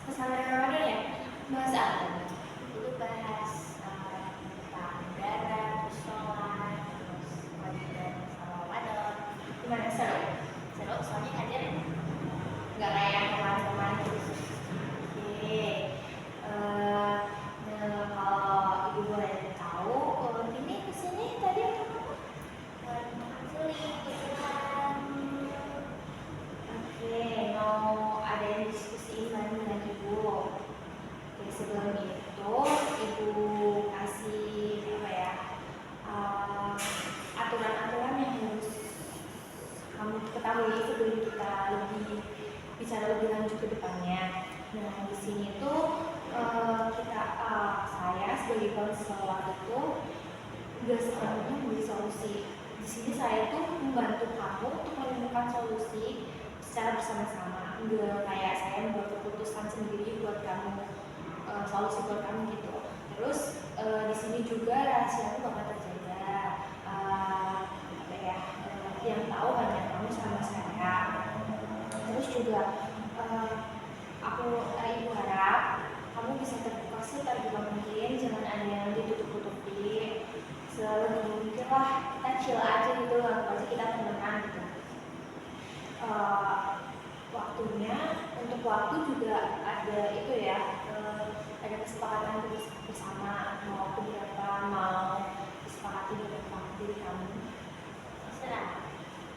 pesantren Ramadan ya, bahas apa? Dulu bahas tentang udara, terus sholat, terus kewajiban sama Ramadan. Gimana, seru? Seru, soalnya ngajar nggak kayak kemarin-kemarin gitu. Oke. Kalau ibu boleh tahu, ini kesini tadi apa? Konseling, kebetulan. Oke, mau ada yang diskusiin lagi dengan ibu. Oke, sebelum itu ibu kasih apa ya, aturan-aturan yang harus kamu ketahui sebelum kita bicara lebih lanjut ke depannya. Nah, di sini tuh saya sebagai konselor itu nggak sepenuhnya memberi solusi. Di sini saya tuh membantu kamu untuk menemukan solusi secara bersama-sama, nggak kayak saya membuat keputusan sendiri buat kamu, solusi buat kamu gitu. Terus di sini juga rahasia itu bakal terjaga. Apa ya, yang tahu hanya kamu sama saya. Terus juga ibu harap kamu bisa terbuka seterbuka mungkin, jangan ada yang ditutup-tutupi. Selalu mungkin lah, kita chill aja gitu, anggap aja kita temenan gitu. Waktunya, untuk waktu juga ada itu ya, ada kesepakatan bersama, mau waktu berapa, mau disepakati berapa diri kamu.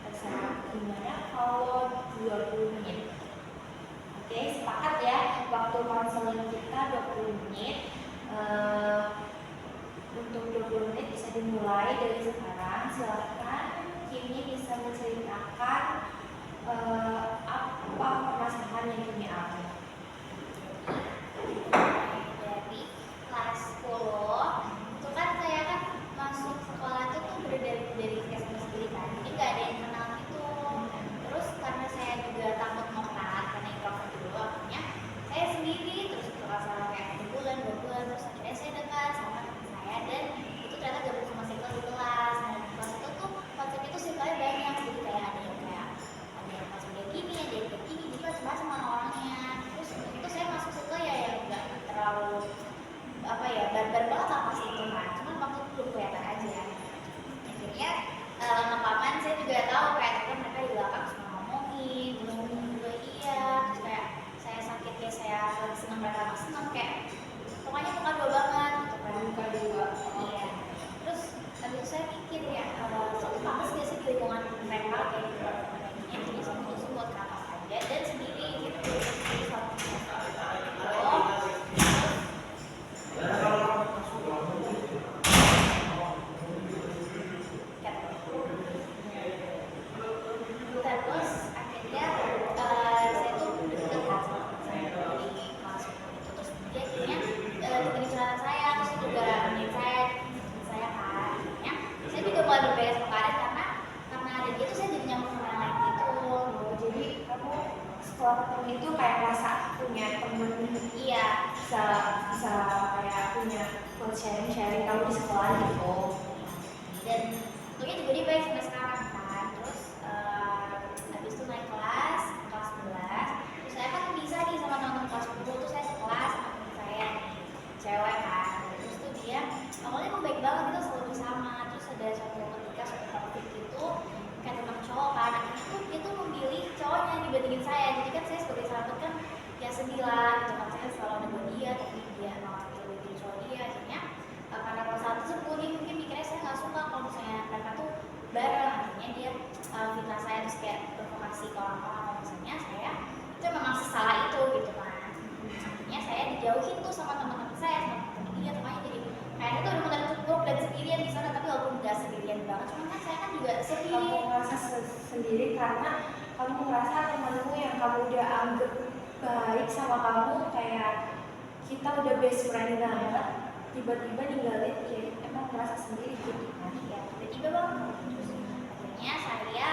Terserah gimana kalau 20 menit. Oke, sepakat ya, waktu konseling kita 20 menit. Untuk 20 menit bisa dimulai dari sekarang. Silakan Kimi bisa menceritakan apa permasalahan yang Kimi alami. Dari kelas 10 itu kan saya kan masuk sekolah itu tuh dari SMA sendiri kan, jadi nggak ada yang kenal gitu. Terus karena saya juga takut mau kenalan karena introvert dulu, akhirnya saya sendiri terus selama kayak 1 bulan 2 bulan, terus akhirnya saya dekat sama teman saya dan itu ternyata gabung sama circle di kelas. Nah di kelas itu tuh konsepnya tuh circle-nya banyak, jadi kayak ada yang kelas udah gini, ada yang kayak gini, jadi macam-macam orang-orangnya. Terus itu saya masuk circle ya yang nggak terlalu apa ya, barbar banget lah pas itu kan, cuman waktu itu belum kelihatan aja. Akhirnya lama-lamaan saya juga tahu kayak ternyata mereka di belakang suka ngomongin, terus ngomong juga iya, terus kayak saya sakit ya saya seneng, mereka nggak seneng, kayak pokoknya muka dua banget gitu kan. Muka dua. Iya. Terus habis saya mikir ya, suatu pantas gak sih di lingkungan mereka kayak di teman-teman lainnya, jadi saya mutusin buat ke atas aja dan sendiri gitu. Jadi satu terus akhirnya saya tuh deket kan sama teman saya di kelas 10 itu, terus dia akhirnya dengerin curhatan saya, terus juga nemenin saya kan. Akhirnya saya juga mulai berbeda sama Karin karena ada dia tuh saya jadi nyambung sama yang lain gitu. Jadi kamu setelah ketemu itu kayak rasa punya temen, Iya, bisa kayak punya buat sharing kamu di sekolah gitu. dan tentunya juga dia baik sampai sekarang kan. Terus habis itu naik kelas 11, terus saya kan bisa nih sama teman-teman kelas 10 tuh saya sekelas sama teman saya nih, cewek kan. Terus tuh dia awalnya emang baik banget, kita selalu bersama. Terus ada suatu ketika suatu konflik gitu kayak tentang cowok kan, akhirnya tuh dia tuh memilih cowoknya dibandingin saya. Jadi kan saya sebagai sahabat kan ya sedih lah gitu kan, saya selalu ada buat dia tapi dia malah pilih cowok dia. Akhirnya karena perasaan tersebut dia mungkin mikirnya saya nggak suka kalau misalnya mereka tuh bareng. Akhirnya dia fitnah saya, terus kayak provokasi ke orang-orang kalau misalnya saya itu memang sesalah itu gitu kan. Akhirnya saya dijauhin tuh sama teman-teman saya, sama teman dia, makanya jadi kayaknya tuh benar-benar cukup dan sendirian di sana. Tapi walaupun nggak sendirian banget, cuman kan saya kan juga sedih. Kamu merasa sendiri karena kamu merasa temanmu yang kamu udah anggap baik sama kamu, kayak kita udah best friend banget, tiba-tiba ninggalin, ya emang merasa sendiri gitu kan. Ya tiba-tiba bang, terus akhirnya saya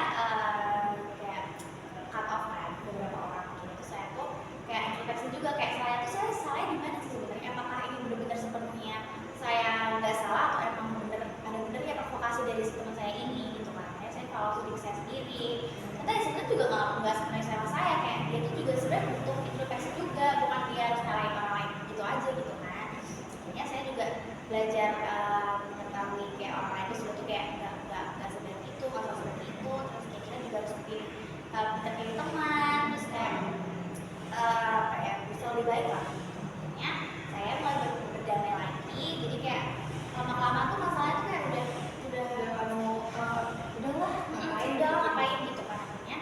kayak cut off kan beberapa orang gitu. Saya tuh kayak introspeksi juga, kayak saya salah di mana sih sebenarnya, apakah ini benar-benar sepenuhnya saya nggak salah atau emang bener ada benernya provokasi dari si teman saya ini gitu kan. Saya kalau diri saya sendiri, ternyata sebenarnya juga nggak sebenarnya saya kayak dia tuh juga sebenarnya butuh introspeksi juga, bukan dia harus nyalain orang lain gitu aja gitu kan. Makanya saya juga belajar mengetahui kayak orang lain itu sebetulnya kayak nggak seperti itu, nggak seperti itu. Terus kayak kita juga harus pilih pilih teman, terus kayak kayak bisa lebih baik lah. Makanya saya mulai berdamai lagi, jadi kayak lama-lama tuh masalahnya tuh kayak udah kamu udahlah ngapain udah ngapain gitu kan, namanya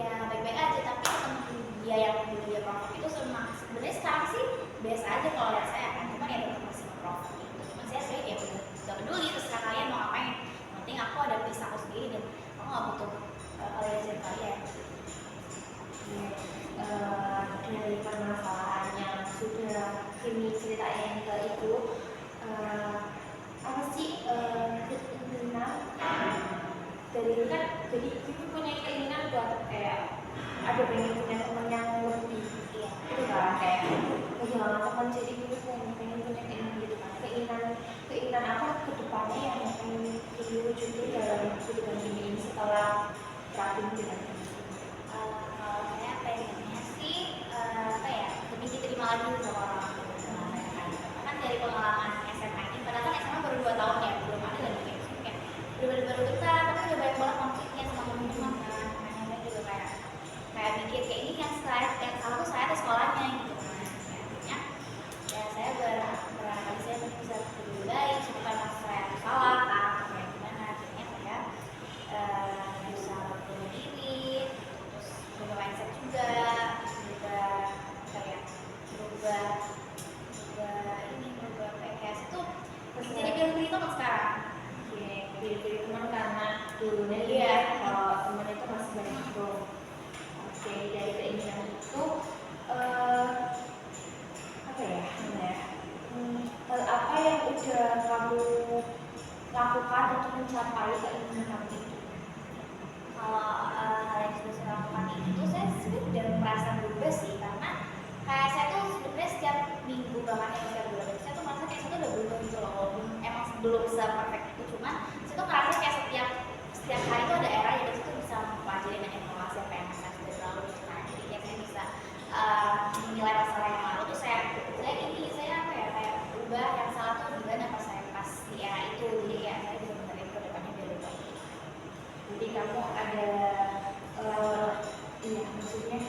ya baik-baik aja. Tapi temen dia yang dulu dia provok itu sebenarnya sekarang sih biasa aja kalau lihat saya kan, cuma ya tetap masih provok gitu. Cuma saya sebenarnya ya udah gak peduli terserah kalian mau ngapain, yang penting aku ada peace aku sendiri dan aku gak butuh validasi kalian. Dari permasalahan yang sudah Kimi ceritain ke itu, apa sih keinginan dari kan, jadi Kimi punya keinginan buat kayak ada pengen punya teman yang lebih, Iya. itu kan kayak kehilangan teman, jadi Kimi pengen punya keinginan gitu kan, keinginan apa ke depannya yang pengen Kimi wujudin dalam kehidupan Kimi ini setelah bergabung dengan Kimi. Kalau saya pengennya sih apa ya, lebih diterima lagi sama orang tua kan dari pengalaman SMA ini. Padahal kan SMA baru 2 tahun ya, belum ada lagi kayak bener-bener baru dekat, tapi udah banyak banget konfliknya sama teman-teman kan. Makanya saya juga kayak mikir kayak ini yang salah tuh saya atau sekolahnya gitu kan. Akhirnya ya saya berharap saya bisa lebih baik, bukan maksud saya salah kan, kayak gimana. Akhirnya saya bisa berbunuh diri, terus berubah mindset juga kayak berubah kayak itu jadi pilih teman sekarang. Pilih teman karena dulunya Iya. dia kalau teman itu masih banyak bro. Oke, dari keinginan itu apa ya hal apa yang udah kamu lakukan untuk mencapai keinginan kamu itu? Kalau hal yang sudah saya lakukan itu saya sebenarnya udah merasa berubah sih, karena kayak saya tuh sebenarnya setiap minggu bahkan yang setiap bulan saya tuh merasa kayak saya tuh udah berubah gitu loh, walaupun emang belum se-perfect itu, cuman saya tuh ngerasa kayak setiap hari tuh ada era yang saya tuh bisa mempelajari banyak informasi apa yang saya sudah lalu gitu kan. Jadi kayak saya bisa menilai masalah yang lalu tuh saya apa ya, kayak ubah yang salah tuh gimana pas saya pas di era itu. Jadi kayak saya bisa mencari ke depannya biar lebih baik. Jadi kamu ada iya maksudnya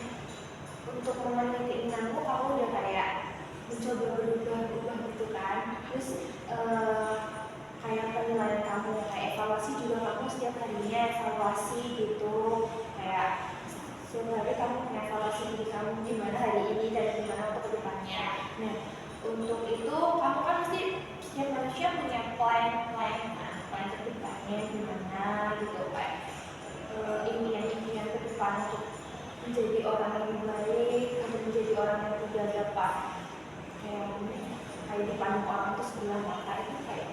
untuk memenuhi keinginanmu kamu udah kayak mencoba berubah gitu kan, terus kayak penilaian kamu kayak evaluasi juga kamu setiap harinya evaluasi gitu, kayak setiap hari kamu mengevaluasi diri kamu gimana hari ini dan gimana untuk kedepannya. Nah untuk itu kamu kan pasti setiap manusia punya plan kedepannya gimana gitu kayak impian ke depan untuk menjadi orang yang lebih baik, untuk menjadi orang yang tidak dapat kayak depan orang itu sebelah mata itu kayak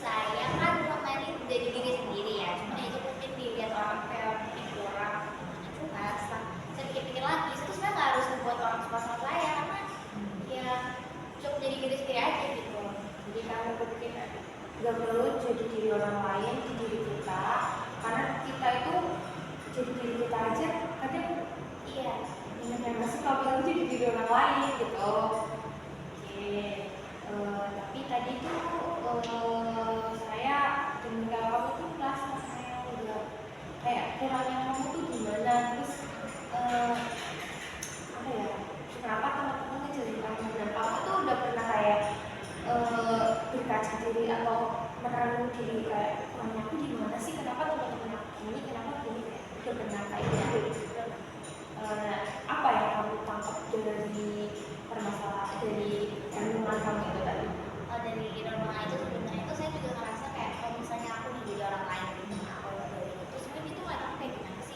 saya kan kemarin jadi diri sendiri ya, cuma itu mungkin dilihat orang kayak mungkin kurang cuma setelah saya pikir-pikir lagi, itu sebenarnya nggak harus membuat orang suka sama saya, karena ya cukup jadi diri sendiri aja gitu. Jadi kamu berpikir gak perlu jadi diri orang lain di diri kita, karena kita itu jadi diri kita aja kadang Iya. yang masih kalau jadi diri orang lain gitu. Oke, tapi tadi tuh saya dengar kamu tuh merasa saya udah kayak kurangnya kamu tuh gimana, terus apa ya, kenapa teman-teman ngejarin kamu, dan kamu tuh udah pernah kayak berkaca diri atau merenung diri kayak kurangnya aku gimana sih, kenapa teman-teman aku ini, kenapa gini, udah pernah kayak gitu. Apa yang kamu tangkap dari permasalahan dari kandungan kamu itu tadi? Dari renungan itu sebenarnya itu saya juga ngerasa kayak kalau misalnya aku nih jadi orang lain gitu, aku yang dari itu sebenarnya itu nggak tahu kayak gimana sih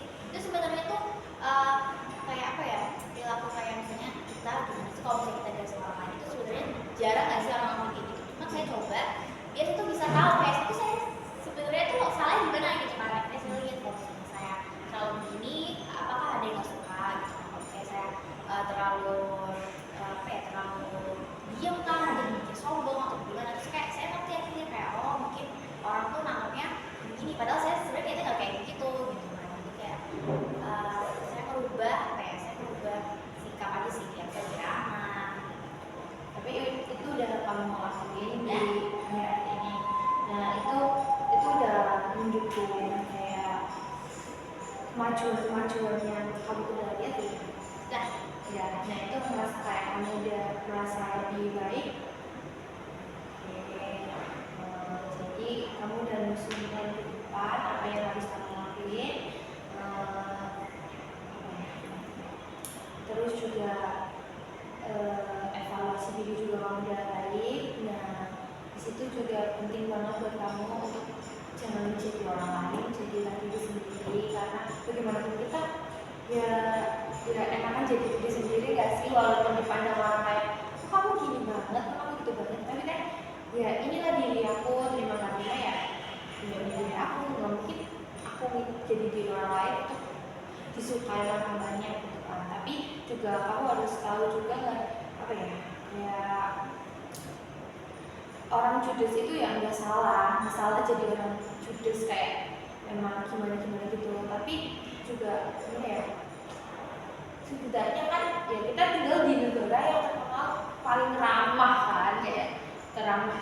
mendukung kayak kemajuan yang kamu udah lihat ya. Nah, Ya, nah itu merasa kayak kamu udah merasa lebih baik. Oke, jadi kamu udah musuhin plan ke depan apa yang harus kamu lakuin. Apa ya? Terus juga evaluasi diri juga kamu udah baik. Nah, di situ juga penting banget buat kamu untuk jangan menjadi orang lain, jadilah diri sendiri. Karena bagaimanapun kita ya enakan jadi diri sendiri gak sih, walaupun dipandang orang kayak kok kamu gini banget, kok kamu gitu banget, tapi kan ya inilah diri aku, terima kasih ya diri aku, nggak mungkin aku jadi diri orang lain untuk disukai orang banyak gitu kan. Tapi juga kamu harus tahu juga kan apa ya, kayak orang judes itu ya nggak salah jadi orang judes kayak memang gimana gitu, tapi juga gimana ya, setidaknya kan ya kita tinggal di negara yang terkenal paling ramah kan, kayak teramah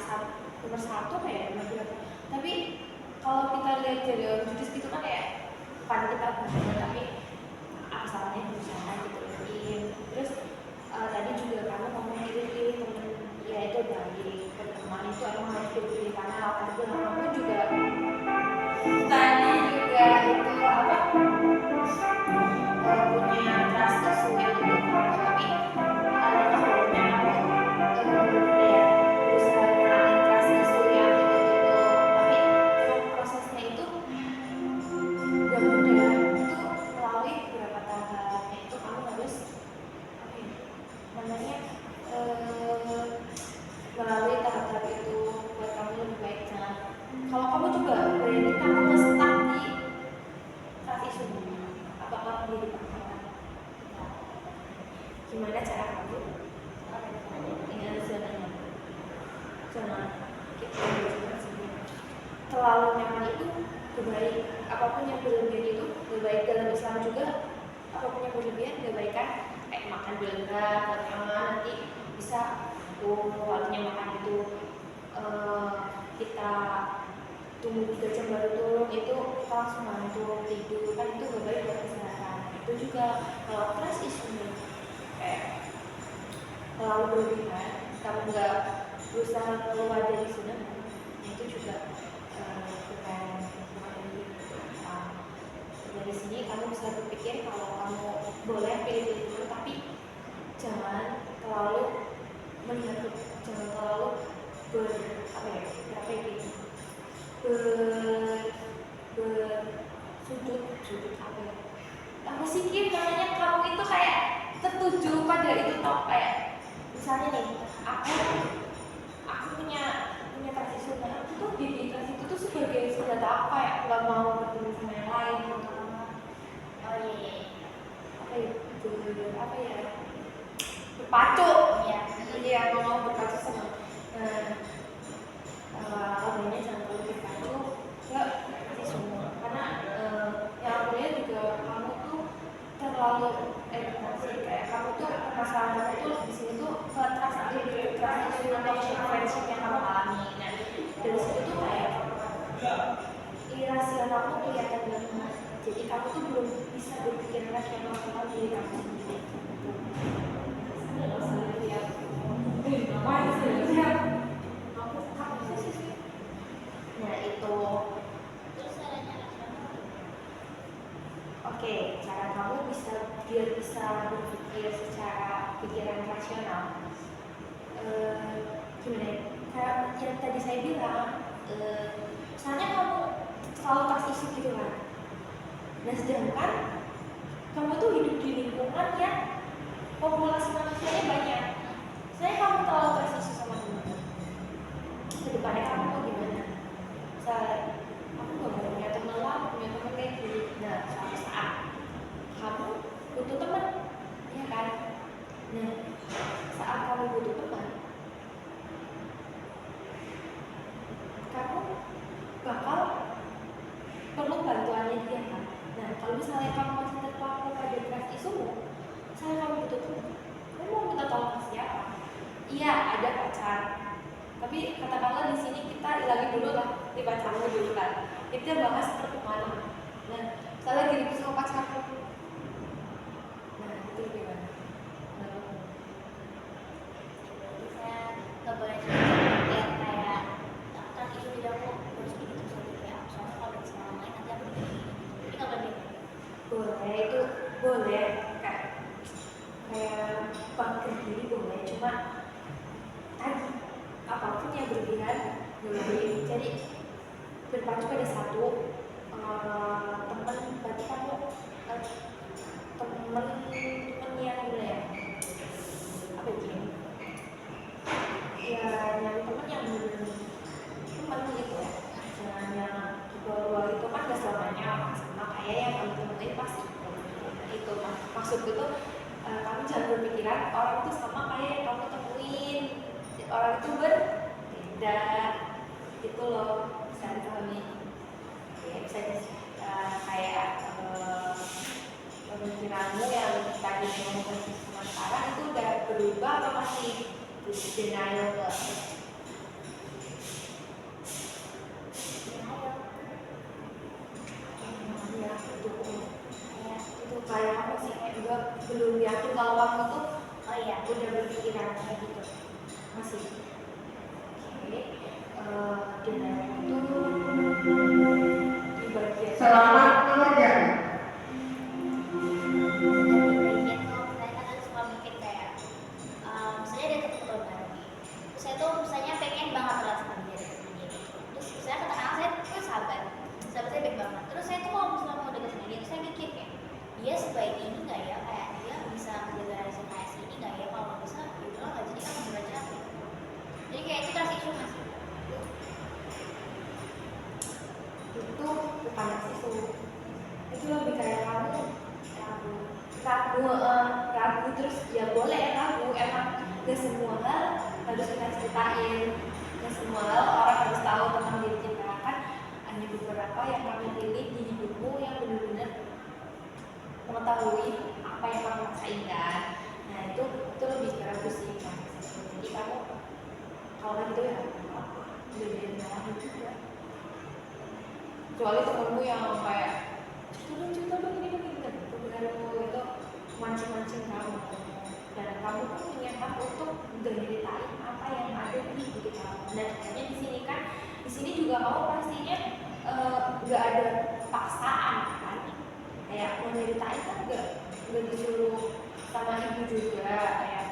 nomor satu kayak negara. Tapi kalau kita lihat jadi orang judes gitu kan kayak bukan kita banget, tapi asalnya berusaha gitu. Terus tadi juga kamu ngomong pilih temen, ya itu dari pertemanan itu emang harus dipilih karena latar belakang kamu juga tadi juga itu apa punya trust issue yang itu kamu, tapi sebelumnya kamu kayak berusaha mengalami trust issue yang itu, tapi emang prosesnya itu gak mudah, itu melalui beberapa tahap, itu kamu harus apa ya, namanya melalui tahap-tahap itu buat kamu lebih baik. Jangan kalau kamu juga berani kamu nge-stuck di trust issue, apakah kamu jadi pasangan? Gimana cara kamu dengan zona nyaman? Jangan kita jangan sendiri. Terlalu nyaman itu berbaik, apapun yang berlebihan itu berbaik. Dalam Islam juga apapun yang berlebihan berbaik kan, kayak makan berlebihan karena nanti bisa waktunya makan itu kita tunggu 3 jam baru turun, itu kita langsung ngantuk tidur kan, itu gak baik buat kesehatan. Itu juga kalau trust issue kayak terlalu berlebihan, kamu nggak berusaha keluar dari zona, itu juga bukan gitu. Dari sini kamu bisa berpikir kalau kamu boleh pilih-pilih dulu, tapi jangan terlalu melihat, jangan terlalu bersudut apa ya, apa sih Kim namanya, kamu itu kayak tertuju pada itu toh, kayak misalnya nih aku punya trust issue, aku tuh di trust itu tuh sebagai senjata apa ya, nggak mau bertemu sama yang lain gitu. oh iya, apa ya, apa ya, berpacu iya, iya mau berpacu sama orangnya, jangan terlalu berpacu ke semua, karena yang aku lihat juga kamu tuh terlalu kayak kamu tuh masalah kamu tuh di sini tuh ke trust issue atau friendship yang kamu alami. Nah dari situ tuh kayak irrasional kamu kelihatan banget, jadi kamu tuh belum bisa berpikir rasional tentang diri kamu sendiri. Nah itu terus caranya oke, cara kamu biar bisa berpikir secara pikiran rasional. Gimana ya? Kayak yang tadi saya bilang, misalnya kamu selalu trust issue gitu kan. Nah sedangkan kamu tuh hidup di lingkungan yang populasi manusianya banyak. Saya kamu terlalu trust issue sama teman, kedepannya kamu mau gimana? Misalnya aku gak mau punya teman lah, punya teman kayak gini. Nah suatu saat kamu butuh teman, ya kan? Nah saat kamu butuh teman, kamu bakal perlu bantuannya dia kan. Nah kalau misalnya kamu masih terpaku pada trust issue, misalnya kamu butuh teman, kamu mau minta tolong ke siapa? Iya ada pacar, tapi katakanlah di sini kita ilangin dulu lah di pacarmu dulu kan. Itu bahas pertemanan. Nah, misalnya lagi ribut sama pacarku, nah itu gimana? Jadi saya nggak boleh cerita kayak kan itu jadi aku harus gitu terus gitu kayak soalnya kalau dari sama orang lain nanti aku begini. Jadi nggak boleh gitu. Boleh, itu boleh kayak bangkit diri boleh, cuma tadi apapun yang berlebihan boleh. Jadi berpacu pada satu teman, berarti kamu teman yang gimana ya, apa ya, ya yang teman yang teman gitu ya, jangan yang dua itu kan gak selamanya sama kayak yang kamu temuin pasti itu maksudku tuh kamu jangan berpikiran orang itu sama kayak yang kamu temuin, orang itu berbeda gitu loh, bisa dipahami ya, bisa kayak pemikiranmu yang tadi ngomong sama sekarang itu udah berubah atau masih denial ke ya itu kayak apa sih, kayak juga belum yakin kalau kamu tuh Oh iya. udah berpikiran kayak gitu masih oke. Denial itu di bagian Selamat mengerjakan. Bagian tuh saya kan suka mikir kayak misalnya ada ketentuan baru nih. Terus saya tuh misalnya pengen banget kelas sama dia terus saya katakan saya tuh sahabat saya baik banget. Terus saya tuh kalau misalnya mau deket sama dia terus saya mikir kayak dia sebaik ini nggak ya, kayak dia bisa menjaga rahasia kayak sini nggak ya, kalau nggak bisa ya udah nggak jadi kan belajar. Jadi kayak itu kasih isu mas. itu bukan itu lebih kayak kamu ragu terus ya boleh ragu, emang gak semua hal harus kita ceritain, gak semua hal orang harus tahu tentang diri kita kan, ada beberapa yang kamu pilih di hidupmu yang benar-benar mengetahui apa yang kamu rasain kan. Nah itu lebih ke ragu sih kan. Jadi kamu kalau kayak gitu ya berbeda banget juga, kecuali temenmu yang kayak cerita dong ini baru itu mancing kamu, dan kamu pun punya hak untuk menceritain apa yang ada di diri kamu. Dan hanya di sini juga kamu pastinya nggak ada paksaan kan, kayak mau ceritain kan nggak disuruh sama ibu juga, kayak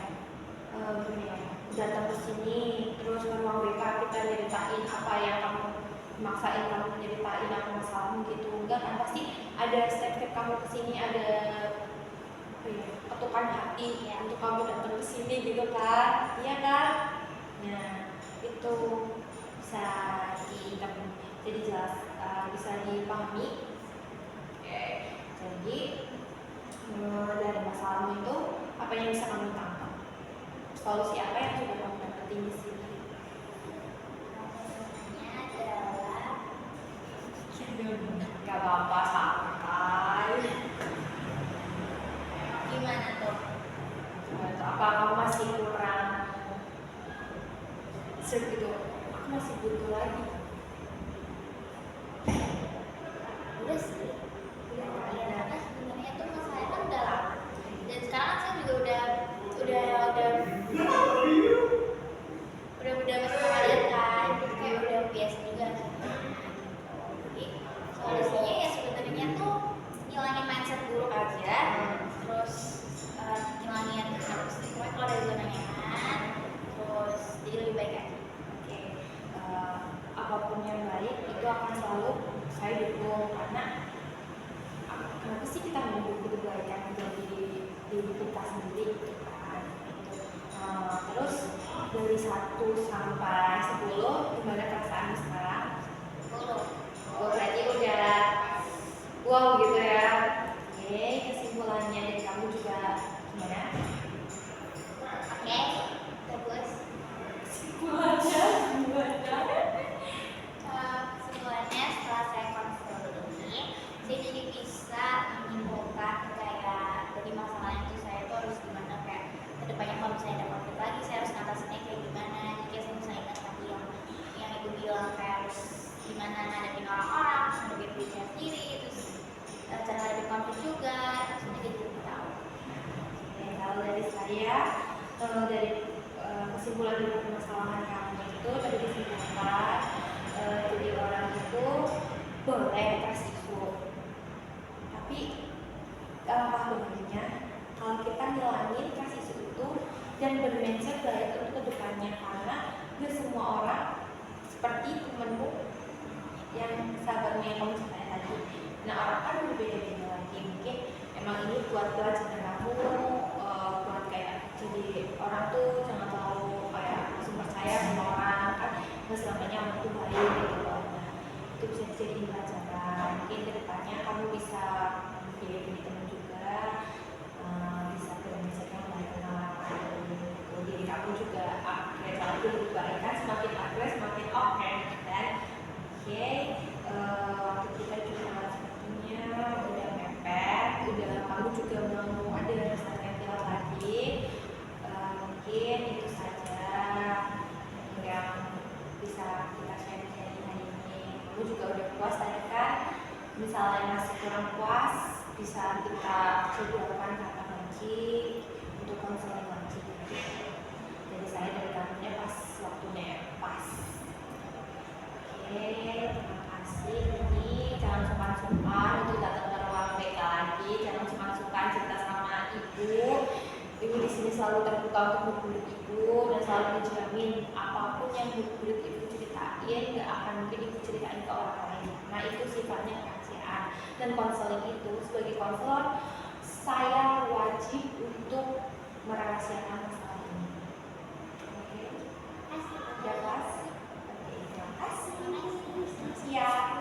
gini ya, datang ke sini terus ke ruang BK kita ceritain apa yang kamu maksain kamu nyeritain apa masalahmu gitu, enggak kan, pasti ada step-step kamu kesini, ada ketukan hati ya, untuk kamu datang ke sini gitu kan, iya kan? Nah itu bisa jadi jelas, bisa dipahami. Jadi dari masalahmu itu apa yang bisa kamu tangkap, solusi apa yang sudah kamu dapetin di sini? Gak apa-apa, santai. Gimana tuh? Apa kamu masih kurang gitu? Aku masih butuh lagi. Udah sih. Ya karena sebenarnya tuh masalahnya kan udah lama. Dan sekarang saya juga udah bersama kalian kan, jadi kayak udah biasa juga. Jadi solusinya ya sebenarnya tuh ngilangin mindset buruk aja, terus ngilangin harus kalau dari zona nyaman, terus jadi lebih baik aja. Oke, apapun yang baik itu akan selalu saya dukung, karena kenapa sih kita mendukung kebaikan dari diri kita sendiri gitu kan? Terus dari 1 sampai 10 gimana perasaanmu sekarang? 10. Oh, berarti udah wow gitu ya. Oke, kesimpulannya dari kamu juga gimana? Oke, bagus. Kesimpulannya gimana? Semuanya setelah saya konsul ini, saya jadi bisa menyimpulkan kayak dari masalah itu saya tuh harus gimana, kayak kedepannya kalau misalnya ada konflik lagi saya harus ngatasinnya kayak gimana. Jadi saya bisa ingat tadi yang ibu bilang kayak saya dari kesimpulan dari permasalahan kamu itu tadi disimpulkan jadi orang itu boleh trust issue, tapi alangkah baiknya kalau kita ngilangin trust issue itu dan bermindset baik untuk kedepannya, karena gak semua orang seperti temenmu yang sahabatmu yang kamu ceritain tadi. Nah, orang kan berbeda-beda lagi, mungkin emang ini buat pelajaran kamu, buat kayak jadi orang tuh jangan terlalu kayak langsung percaya sama orang, kan nggak selamanya orang tuh baik gitu loh. Nah, itu bisa jadi pelajaran, mungkin kedepannya kamu bisa pilih teman juga, bisa bermindset yang baik dengan orang lain gitu. Jadi kamu juga upgrade lagi lebih baik, kan semakin upgrade semakin oke kan. Oke, waktu kita juga sepertinya udah mepet, udah kamu juga mau ada rasa tempel lagi. Mungkin itu saja yang bisa kita share-share hari ini. Kamu juga udah puas tadi kan? Misalnya masih kurang puas, bisa kita jadwalkan kapan lagi untuk konseling lagi. Jadi saya dari kamunya pas waktunya pas. Oke, terima kasih. Ini jangan sungkan-sungkan untuk datang ke ruang BK lagi. Jangan sungkan-sungkan cerita sama ibu. Ibu di sini selalu terbuka untuk murid ibu dan selalu dijamin apapun yang murid ibu ceritain nggak akan mungkin ibu ceritain ke orang lain. Nah, itu sifatnya kerahasiaan. Dan konseling itu sebagai konselor saya wajib untuk merahasiakan